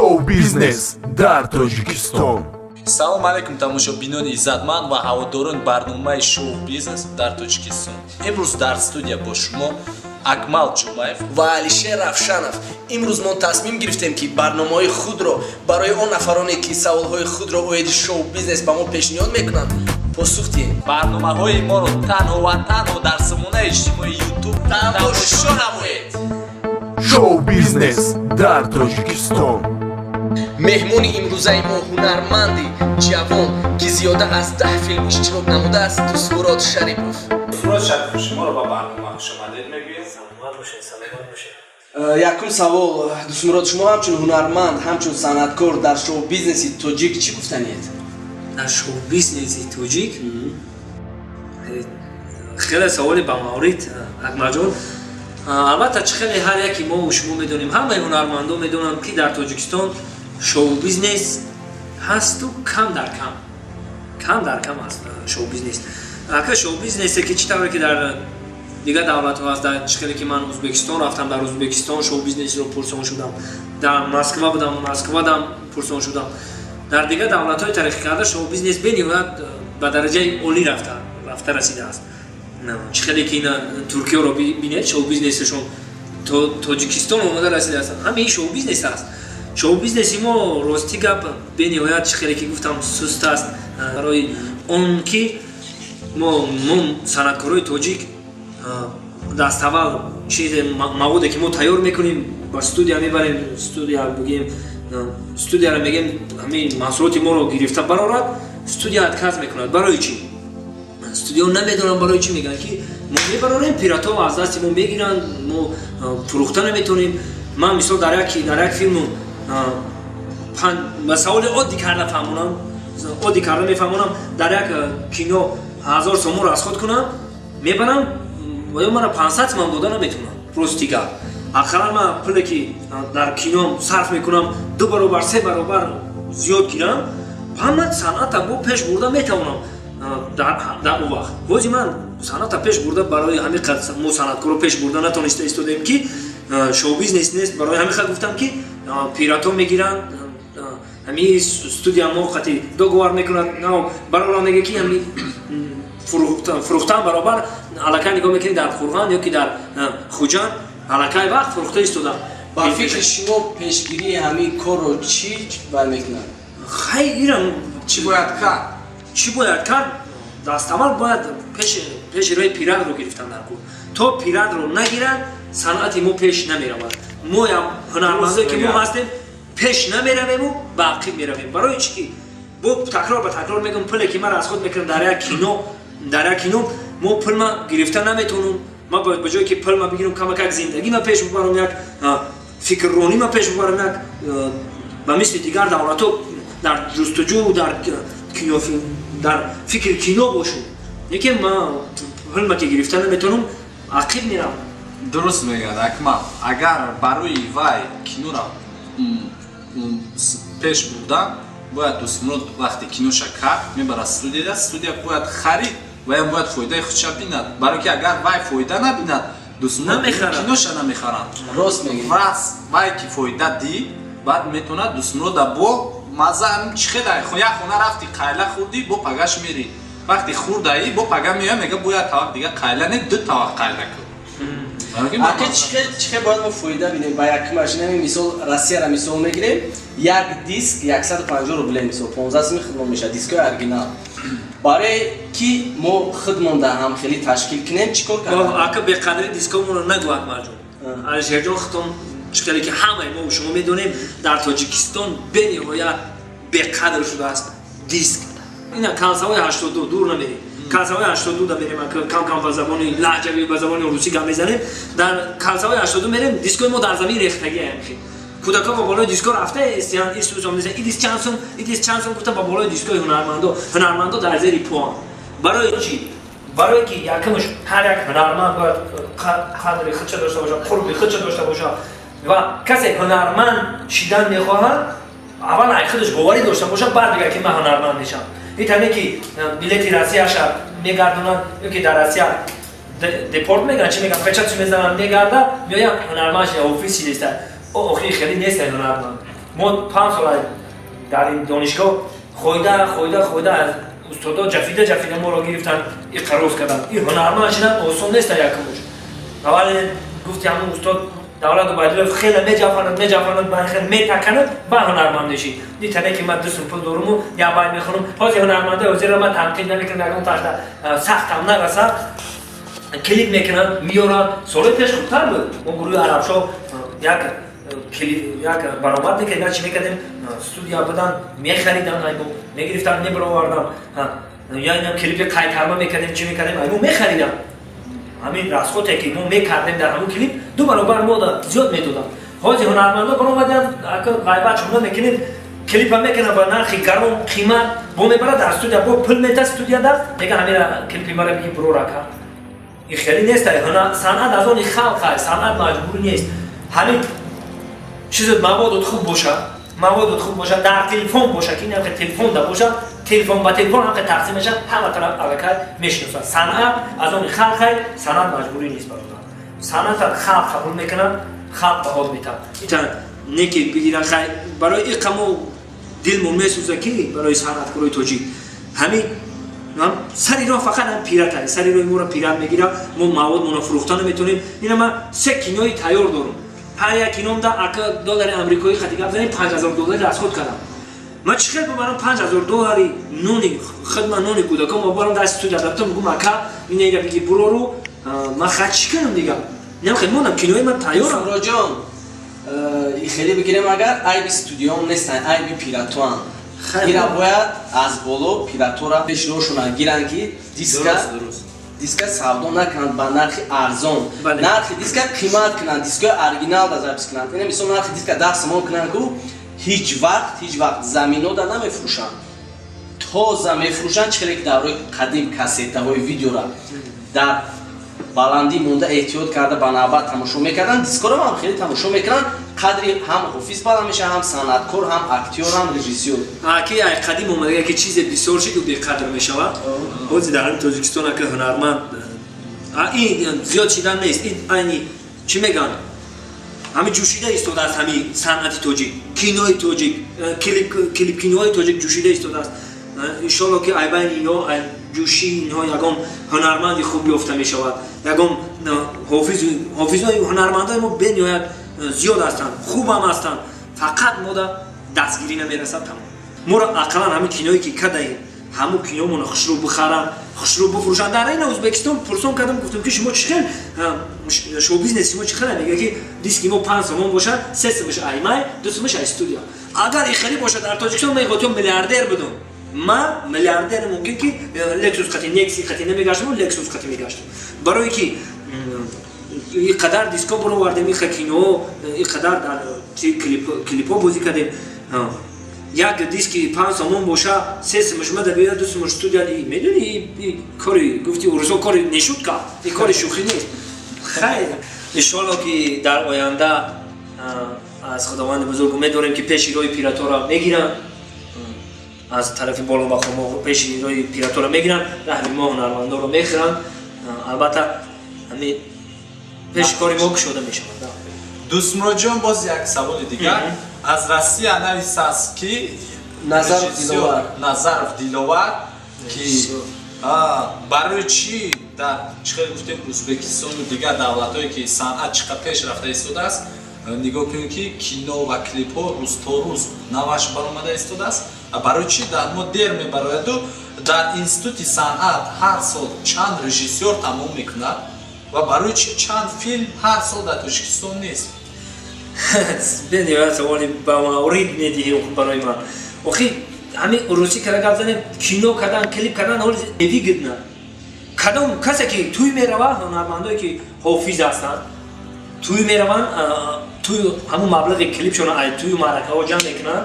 шоу бизнес дар Тоҷикистон. Салом алайкум тамошобинони иззатманд ва ҳаводорони барномаи шоу бизнес дар Тоҷикистон. Имрӯз дар студия бо шумо Акмал Ҷумаев ва Алишер Рафшанов. Имрӯз мо тасмим гирифтем ки барномаи худро барои он нафароне ки саволҳои худро оиди шоу бизнес ба мо пешниҳод мекунанд посух диҳем. барномаҳои моро танҳо ва танҳо дар самонаи иҷтимоии YouTube тамошо намоед. Шоу бизнес дар Тоҷикистон. меҳмони имрӯзаи мо ҳунарманди ҷавон ки зиёда аз 10 филм иштирок намудааст Дусмурод Шарипов. Дусмурод Шарипов, шуморо ба барнома хушомадед мегӯем. Саломат бошед, саломат бошед. Якум савол, Дусмурод, шумо ҳамчун ҳунарманд, ҳамчун санъаткор дар шоу бизнеси тоҷик чӣ гуфтаниед? Дар шоу бизнеси тоҷик хеле саволи ба маврид, Акмалҷон. Албатта чӣ хеле ҳар яки мо шумо медонем, ҳамаи ҳунармандон медонанд ки дар Тоҷикистон шоу бизнес ҳасту кам дар кам аст шоу бизнес. Ака шоу бизнесе ки чӣ тавре ки дар дигар давлатҳо аст, дар чӣ хеле ки ман Ӯзбекистон рафтам, дар Ӯзбекистон шоу бизнесро пурсон шудам, дар Москва будам, Москвадам пурсон шудам. Дар дигар давлатҳои тараққӣ карда шоу бизнес бениҳоят ба дараҷаи олӣ рафта расидааст. Чӣ хеле ки Туркияро бинед, шоу бизнесашон то Тоҷикистон омада расидааст. Ҳамин шоу бизнес аст. Шоу бизнеси мо рости гап бениҳоят чӣ хеле ки гуфтам суст аст. Барои он ки мо санъаткорои тоҷик даставвал чизе маводе ки мо тайёр мекунем ба студия мебарем, студияро мегем ҳамин маҳсулоти моро гирифта барорад, студия отказ мекунад. Барои чӣ? Студио намедонам барои чӣ мегӯянд ки мо мебарорем, пиратҳо аз дасти мо мегиранд, мо фурӯхта наметонем. Ман мисол дар як филму ба саволи оддӣ карда мефаҳмонам, дар як кино 1000 сомро расход кунам, мебарам ва ё мара 500 сомон дода наметавонам. Прости гап. Ақаллан ман пуле ки дар кино сарф мекунам 2 баробар 3 баробар зиёд гирам, ҳама санъата бо пеш бурда метавонам. Дар он вақт ҳози ман санъата пеш бурда барои ҳамин қадр мо санъаткоро пеш бурда натониста истодем ки шоу бизнес нест. Барои ҳамин қадр гуфтам ки пиратҳо мегиранд, ҳамин студия мовқати договор мекунад, барои меге ки ҳамин фурӯхтан баробар аллакай нигоҳ мекунед дар Қурған ё ки дар Хуҷанд аллакай вақт фурӯхта истодам. Ба фикри шумо пешгирии ҳамин корро чӣ бармекунад? Хайра чӣ бояд кард? Даставвал бояд пеши роҳи пиратро гирифтан дар кор. То пиратро нагирад, санъати мо пеш намеравад. Мо ҳунармандое ки мо ҳастем, пеш намеравему, ба ақиб меравем. Барои чӣ ки бо такрор ба такрор мегӯям, пуле ки ман расход мекунам дар як кино мо пулма гирифта наметавонам. Ман бояд ба ҷое ки пулма бигирам, камакак зиндагима пеш бубарам, як фикрронима пеш бубарам, як ба мисли дигар давлатҳо дар ҷустуҷӯ дар фикри кино бошум. Яке ман пулма ки гирифта наметавонам, ақиб меравам. Дуруст мегӯяд Акмал. Агар барои вай киноро пеш бурда, бояд Дусмурод вақти киноша кард мебарад студия бояд харид ва ям бояд фоидаи худша бинад. Барои ки агар вай фоида набинад, Дусмурод киноша намехаранд. Рост мегӯяд. Вай ки фоида ди, баъд метавонад Дусмурода бо маза чӣ хела як хона рафти қайла хӯрдӣ, бо пагаш мери. Вақти хӯрдаӣ бо пага меоям, мега бояд тавақ дига қайла не 2 тавақ қайла кун. Ака чӣ хел бояд мо фоида бинем? Ба як машинаи мисол Россияра мисол мегирем, як диск 150 рубле мисол 15 сими хидмат мешавад, дискои оригинал. Барои ки мо хидмонда ҳамхелӣ ташкил кунем чӣ кор кардем? Ака беқадри дискомонро нагӯ Акмалҷон. Алишерҷон хитом чӣ хеле ки ҳамаи мо шумо медонем дар Тоҷикистон бениҳоят беқадр шудааст диск. Ина калсаҳои 82 дур намерем. Калсаҳои 82 да мерем, кам ба забони лаҳҷавӣ, ба забони русӣ гап мезанем. Дар калсаҳои 82 мерем, дискои мо дар замин рехтагиаем. Кӯдако ба болои диско рафта истиянд истусом мезан. Идис чанд сум гуфтам ба болои дискои ҳунармандо дар зери поам. Барои чӣ? Барои ки якумш ҳар як ҳунарманд бояд қадри худша дошта бошад, қурби худша дошта бошад. ва касе ҳунарманд шидан мехоҳад, аввал ай худаш боварӣ дошта бошад, баъд бигӯяд ки ман ҳунарманд мешавам. Итаме ки билети Россияша мегардонад, ё ки дар Россия депорт мегӯянд, чӣ мегӯянд, печатш мезананд, мегарда, меоям ҳунарманд офиси неста. Охири хеле нест ҳунарманд. ما 5 سال در این دانشگاه خویده از استادا جفیده ما را گرفتن اقراض کردن. این هنرمند شدن آسان نیست یکمش. اول گفتی همون استاد دولت و باید خیلی میجافند من خیلی میتکند با هنرمند نشی. دیدن که من دوستم پول دارم و یا باید میخونم باز هنرمنده وزیر من تمکین نمیکنم اون تاشت سخت هم نرسه کلیپ میکنن میارن. سال پیش خوبتر بود. ما گروه عربشا یک برآمد میکردن چی میکردیم استودیا بودن میخریدن ایمو میگرفتن میبروردن یا اینم کلیپ قایترما میکردیم چی میکردیم ایمو میخریدن. همین راسخوته که ما میکردیم در همون کلیپ 2 برابر ما زیاد میدادن. حاضر هنرمندا برآمدن اگر غیبت شما میکنید کلیپ هم میکنن با نرخ گرم قیمت با میبره در استودیا با پول میته استودیا در میگه همین کلیپ ما رو میگه برو را کن. این خیلی نیست. صنعت از اون خلق صنعت مجبور نیست. همین چیز مواد خوب باشه در تلفن باشه که این هم تلفن دا باشه تلفن با تلفن هم تقسیم میشه همه طرف الکل میشناسن. صنعت از اون خلق صنعت مجبوری نیست برادر. صنعت خلق قبول میکنن خلق بها میتن میتونن نکی بگیرن برای این قمو دلمون میسوزه که برای صنعتکارای توجیه همین سری را فقط هم پیرت هست. سری روی ما پیرت میگیره ما مواد مون فروختن میتونیم. اینا من 3 کینوی تیار دارم. هر یک کینوم دا $1 آمریکایی خدیگه بزنیم $5,000 از خود کردم. من چخیل ببرم $5,000 نونی خدمت نونی کودکم ما برام دست استودیا دادم میگم اکا اینه اینا بگی برو رو من خرج کنم دیگه. نمیخوام مونم کینوی من تیارم. سوراجان خیلی بگیریم اگر ای بی استودیو نیستن ای بی پیراتوان اینا باید از بالا پیراتورا پیش روشون گیرن که دیسک سودا نکنند با نرخ ارزان. نرخ دیسک قیمت کنند. دیسک اورجینال داشته کنند. یعنی مثلا نرخ دیسک 10 سوم کنند که هیچ وقت زمینو دا نمیفروشن. تازه میفروشن چخیلی که دوره قدیم کاسته های ویدیو را در بالندی مونده احتیاط کرده با نوبت تماشا میکردن. دیسک رو هم خیلی تماشا میکنن. قدری هم حافظ بالا میشه هم صنعتکار هم اکتور هم رژیسور. که قدیم اومده که چیز بسیار شد به قدر میشه. خود در تاجیکستان که هنرمند این زیاد چیدن نیست. این چی میگن؟ همین جوشیده ایستاده است. همین صنعت توجیک کینوی توجیک کلیپ کینوی توجیک جوشیده ایستاده است. ان شاء الله که ایبان اینا جوشی اینها یگام هنرمندی خوب بیافته میشود. یگام حافظای هنرمندای ما به نهایت زیاد هستند. خوب هم هستند. فقط ما دا دستگیری نمیرسد تمام. ما را اقلا همین کینویی که کداییم همون کینو مون خوشرو بخرن خوشرو بفروشن. در این ازبکستان پرسون کردم گفتم که شما چخیل شو بیزنس شما چخیل میگه که دیسک ما 5 سوم باشه 3 سومش ایمای 2 سومش استودیو. اگر این خیلی باشه در تاجیکستان میگفتم میلیاردر بدم. من میلیاردر ممکن که لکسوس خاطی نکسی خاطی نمیگشتم لکسوس خاطی میگشتم. برای که این قدر دیسکو برو وردیم این کینو این قدر در کلیپا بازی کردیم. یک دیسکی 5 سوم باشه 3 سومش مده بیاد 2 سومش استودیو دی میدونی کاری گفتی روزا کاری نشود که این کار شوخی نیست. خیلی ان شاء الله که در آینده از خداوند بزرگ امیدواریم که پیش روی پیراتورا میگیرن از طرف بالا و خما پیش روی پیراتورا میگیرن رهبری ما هنرمندا رو میخرن. البته همین پیش کاری ما شده میشه. دوستم جان باز یک سوال دیگر از روسیه نویس است که نظرف دیلوار که برای چی در چخیل گفتیم ازبکستان و دیگر دولت‌هایی که صنعت چقدر پیش رفته ایستاده است نگاه کنیم که کینو و کلیپ ها روز تا روز نوش برآمده ایستاده است. برای چی در ما دیر میبراید و در انستیتوت صنعت هر سال چند رژیسور تمام میکند و برای چی چند فیلم هر سال در تاجیکستان نیست؟ بنیاد سوالی با مورد میدهیم برای من. آخی همین روسی که رقم زنیم کینو کردن کلیپ کردن حال نوی گدن. کدام کسی که توی میروه هنرمندایی که حافظ هستند توی میروان توی همون مبلغ کلیپشون توی معرکه ها جمع میکنن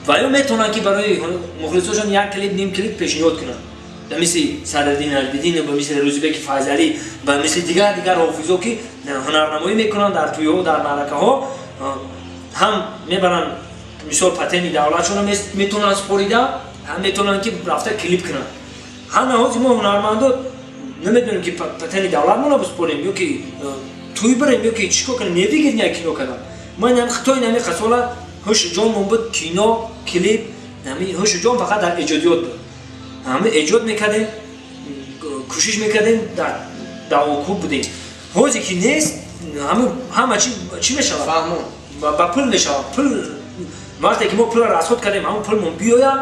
و یا میتونن که برای مخلصاشون یک کلیپ نیم کلیپ پیشنهاد کنن. مثل صدرالدین البدین و مثل روزبک فیضلی و مثل دیگر حافظا که هنرنمایی میکنن در توی ها در معرکه ها هم میبرن مثال پتنی دولتشون میتونن سپوریده هم میتونن که رفته کلیپ کنن. همه ها ما هنرمندا نمیدونیم که پتنی دولتمون رو بسپوریم یا که توی بریم یا که چیکار کنیم نویگید یک کینو کردم. من هم خطای نمی خساله هوش جان من بود کینو کلیپ همین هوش جان فقط در ایجادیات بود همه ایجاد میکردیم کوشش میکردیم در اوکوب بودیم حوزی که نیست همه چی میشه فهمون با پول میشه پول وقتی که ما پول را رسخت کردیم همون پول من بیایا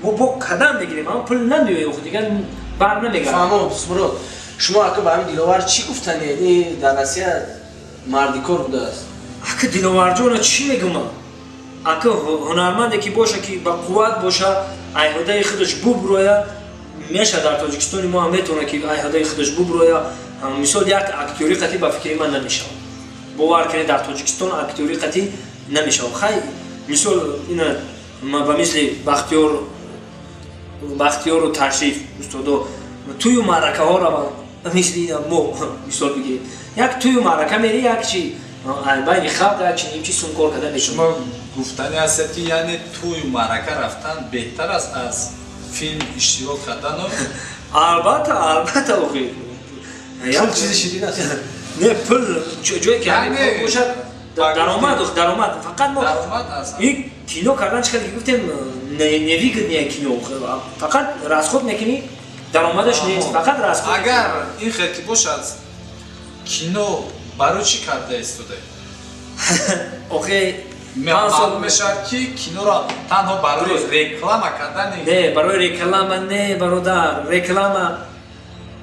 ما با قدم بگیریم همون پول نمیوه خود دیگه بر نمیگرد فهمون سمرو شما اگه با همین دیلوار چی گفتن یعنی در نصیحت مردیکار بوده است اگه دیلوار جان چی میگم اگه هنرمندی که باشه که با قوت باشه ایهاده خودش ببروه میشه در تاجیکستان ما هم میتونه که ایهاده خودش ببروه مثال یک اکتوری قطعی با فکر من نمیشه باور کنید در تاجیکستان اکتوری قطعی نمیشه خیلی مثال این ما با مثل بختیار و تشریف استادو توی معرکه ها را مثل ما مثال بگید یک توی معرکه میری یک چی بین خلق یک چی سون کار کردن میشه شما گفتنی هست که یعنی توی معرکه رفتن بهتر است از فیلم اشتراک کردن البته آخه پول چیز شیرین است نه پول جایی که یعنی باشد درآمد فقط ما درآمد است این کینو کردن چقدر گفتیم نوی کینو فقط راسخود میکنی درآمدش نیست فقط راسخود اگر این خیلی باشد کینو برای چی کرده استوده اوکی معلوم میشه که کینو را تنها برای رکلام کردن نه برای رکلام نه برادر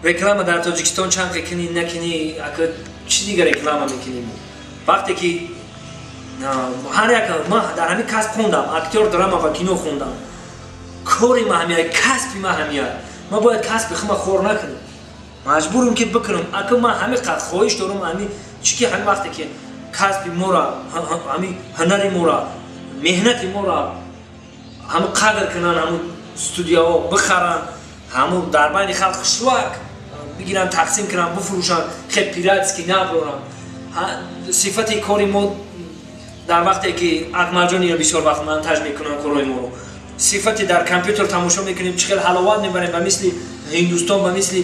رکلام در تاجیکستان چند کنی نکنی اگه چی دیگه رکلام میکنیم وقتی که هر یک ما در همین کسب خوندم اکتور دراما و کینو خوندم کاری ما همیه کسبی ما همیه ما باید کسب خود خور نکنیم مجبورم که بکنم اگه ما همین قد خواهش دارم همین چی که همین وقتی که کسب ما را همین هنر ما را مهنت ما را همون قدر کنن همون استودیوها بخرن همون در بین خلق شوک بگیرن تقسیم کنن بفروشن خیلی پیراتس که نبرن صفت کاری ما در وقتی که اکمرجانی را بسیار وقت منتج میکنن کارهای ما رو صفتی در کامپیوتر تماشا میکنیم چقدر حلاوت میبریم به مثل هندوستان به مثل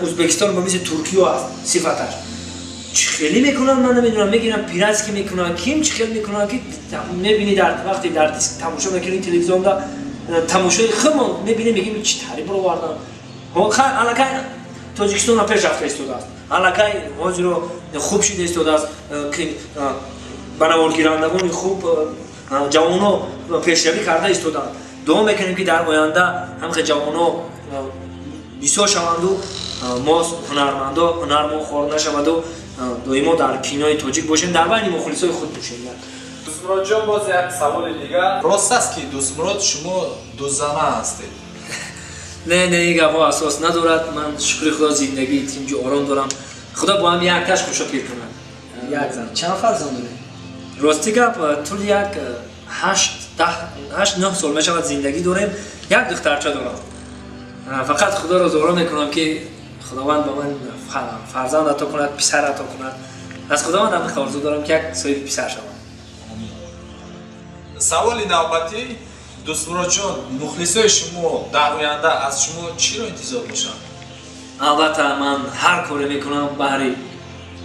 ازبکستان به مثل ترکیه هست صفتش خیلی میکنن من نمیدونم میگیرن پیراتس که میکنن کیم چه خیلی میکنن که میبینی در وقتی در دیسک تماشا میکنی تلویزیون دا تماشای خودمون میبینیم میگیم چی تعریف رو واردن الکی تاجیکستان را پیش رفته استوده است الکی حاضر رو خوب شده استوده است که بنوار گیرندگان خوب جوانو پیشروی کرده استودن دعا میکنیم که در آینده هم جوانو بسیار شوند و ما هنرمند خوار نشود و دائما در کینوی تاجیک باشیم در بین مخلصای خود باشیم دوستمراد جان باز یک سوال دیگه راست است که دوستمراد شما دو زنه هستید نه این گفا اساس ندارد من شکر خدا زندگی اینجا آرام دارم خدا با هم یک کش خوشا پیر کنه یک زن چند فرزند داری؟ راستی گپ طول یک 8-9 سال میشود زندگی داریم یک دخترچه دارم فقط خدا را زارا میکنم که خداوند با من فرزند عطا کند پسر عطا کند از خداوند هم آرزو دارم که یک صاحب پسر شوم سوال نوبتی دوستمراد جان مخلصای شما در آینده از شما چی رو انتظار باشن البته من هر کاری میکنم برای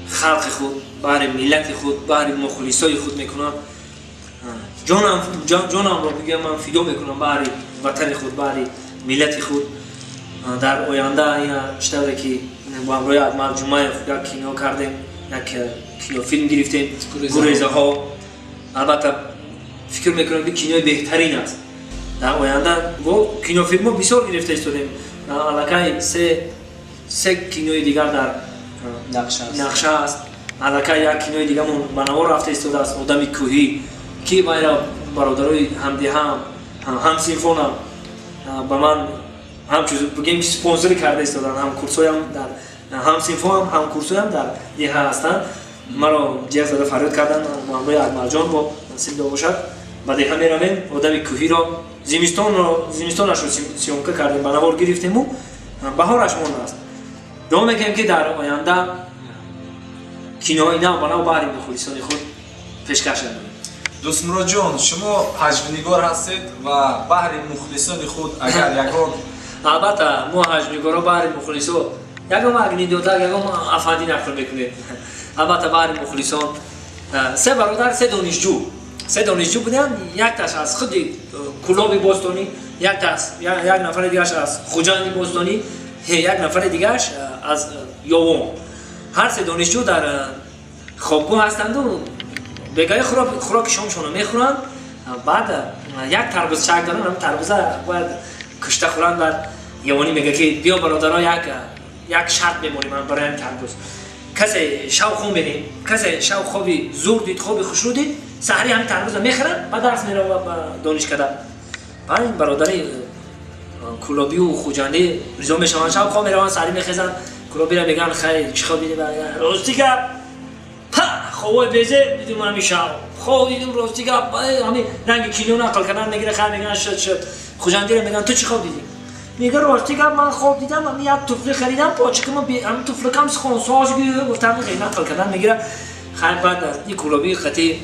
خلق خود برای ملت خود برای مخلصای خود میکنم جانم رو بگم من فدا میکنم برای وطن خود برای ملت خود در آینده این شتره که با همراه اکمل جمعه یک کینو کردیم یک کینو فیلم گرفتیم گریزه ها البته فکر میکنم که کینوی بهترین است در آینده با کینو فیلم ها بسیار گرفته ایستادیم الکی سه کینوی دیگر در نقشه است الکی یک کینوی دیگر من بنوار رفته ایستاده است آدم کوهی که باید برادرای همدی هم سینفون هم با من هم چیز بگیم که سپانسری کرده ایستادن هم کورسای هم در هم سینفون هم کورسای هم در دیگه هستن مرا جیغ زده فریاد کردن با همراه اکمل جان با نصیب داشت باشد بعد همه رویم آدم کوهی را زمستانش رو سیامکه کردیم بنوار گرفتیم و بهارش مانده است دعا میکنیم که در آینده کینوهای نو بناو برای مخلصان خود پیشکش کنیم دوستمراد جان شما حجم‌نگار هستید و بهر مخلصان خود اگر یگان البته ما حجم‌نگارا بهر مخلصان یگان اگنی دوتا یگان افندی نقل میکنیم البته بهر مخلصان سه برادر سه دانشجو سه دانشجو بودن، یک تاش از خود کلاب باستانی، یک نفر دیگرش از خوجند باستانی، یک نفر دیگرش از یوم. هر سه دانشجو در خوابگاه هستند و بگاه خوراک شامشون رو میخورن. بعد یک تربوز چک دارن، هم تربوزه باید کشته خورن. بعد یوانی میگه که بیا برادرها یک شرط میمونیم برای این تربوز. کسی شو خون بینید، کسی شو خوابی زور دید، خوابی خوش رو دید، سحری همین تربوز رو میخورن، بعد درس میره و دانشکده. بعد این برادری کلابی و خوجنده ریزا میشون، شب خواب میروان سحری میخیزن، کلابی رو میگن خیلی چی خواب دیدی؟ راستی که خواب بیزه دیدیم همین شب خواب دیدیم، راستی که همین رنگ کیلو نقل کردن میگیره، خیلی میگن شد. خوجنده رو میگن تو چی خواب دیدی؟ میگه راستی که من خواب دیدم من یک توفلی خریدم، پاچه که من هم توفل کم خونساز گفتم قیمت نقل کردن میگیره. خیلی بعد این کلابی خطی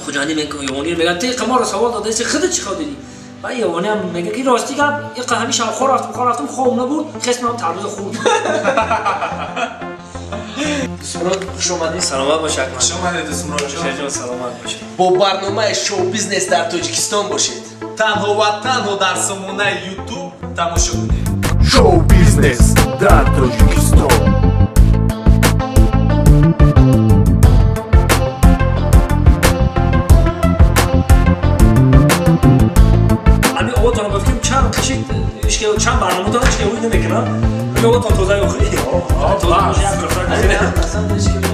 خوجنده یوانی رو میگن تی قمار سوال داده سی خودت چی خواب دیدی؟ و یوانی هم میگه که راستی که یه قهمی شب خور رفتم خواب نبود، خسم هم تربوز خورد. سمراد خوش اومدید. سلامت باشه اکمل. خوش اومدید سمراد جان. سلامت باشه. با برنامه شو بیزنس در تاجیکستان باشید. تنها و تنها در سامانه یوتیوب تماشا کنید. شو بیزنس در تاجیکستان. البته آقا دارم گفتیم چند کشید چند برنامه دارم که اون نمیکنم. آقا تازه آخری. اصلا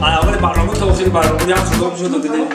اول برنامه تا آخری برنامه یک خدا میشد دادیم.